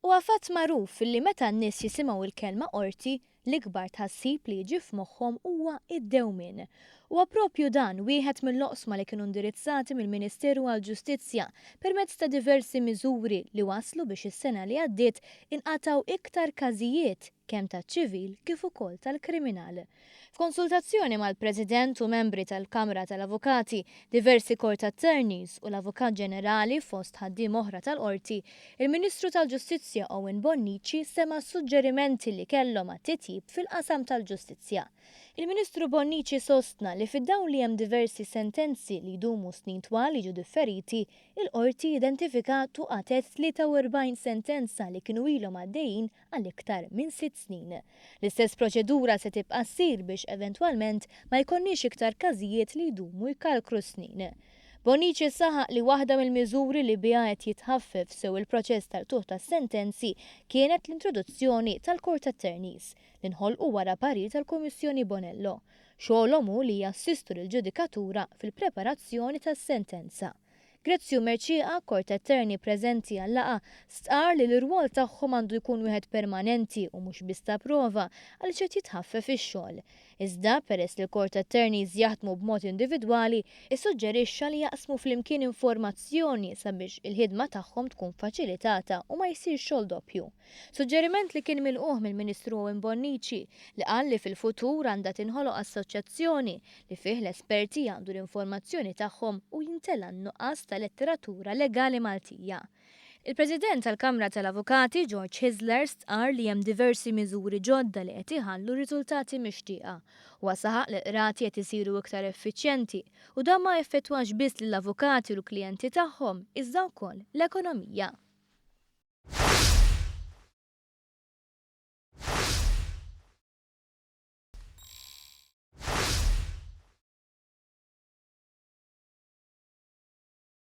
U għafat magħruf li meta n-nies jisimgħu il-kelma qorti l-ikbar tħassib li jiġi f'moħħhom huwa id-dewmien. Huwa proprju dan wieħed mill-oqsma li kienu indirizzati mill-Ministeru għall-Ġustizzja permezz ta' diversi miżuri li waslu biex is-sena li għaddiet inqataw iktar każijiet kemm taċ-ċivil kif ukoll tal-kriminal. F'konsultazzjoni mal-President u membri tal-Kamra tal-Avukati, diversi Court Attorneys u l-Avukat Ġenerali fost ħaddiem oħra tal-qorti, il-Ministru tal-Ġustizzja Owen Bonnici sema suġġerimenti li kellhom għat-titjib fil-qasam tal-ġustizzja. Il-Ministru Bonnici sostna li fid-dawn li hemm diversi sentenzi li jdumu snin twal jiġu differiti, il-qorti identifikat u qatet 43 sentenza li kienu ilhom għaddejjin għal iktar minn 6 snin. L-istess proċedura se tibqa' ssir biex eventwalment ma jkollniex iktar każijiet li jdumu jkalkru snin. Bonnici saħaq li waħda mill-miżuri li biha qed jitħaffef sew il-proċess tal-tuħ tas-sentenzi kienet l-introduzzjoni tal-Court Attorneys li nħolqu wara parir tal-Kummissjoni Bonello. Xogħolhom hu li jassistu lill-ġudikatura fil-preparazzjoni tas-sentenza. Grezzju Merċieqa, Court Attorney preżenti għall-laqgħa, stqarr li l-irwol tagħhom għandu jkun wieħed permanenti u mhux biss ta' prova għaliex qed jitħaffef ix-xogħol. Iżda peress li Court Attorneys jaħdmu b'mod individwali, issuġġerixxa li jaqsmu flimkien informazzjoni sabiex il-ħidma tagħhom tkun faċilitata u ma jsirx xogħol doppju. Suġġeriment li kien milquh mill-Ministru Owen Bonnici li qal li fil-futur għandha tinħoloq assoċjazzjoni li fih l-esperti għandu l-informazzjoni tagħhom u jintella n-nuqqas tal-letteratura legali Maltija. Il-President tal-Kamra tal-Avukati George Hisler stqarr li hemm diversi miżuri ġodda li qed iħallu riżultati mixtieqa. Huwa saħaq li qrati qed isiru iktar effiċjenti u dan ma jeffettwax biss lill-avukati u l-klijenti tagħhom iżda wkoll l-ekonomija.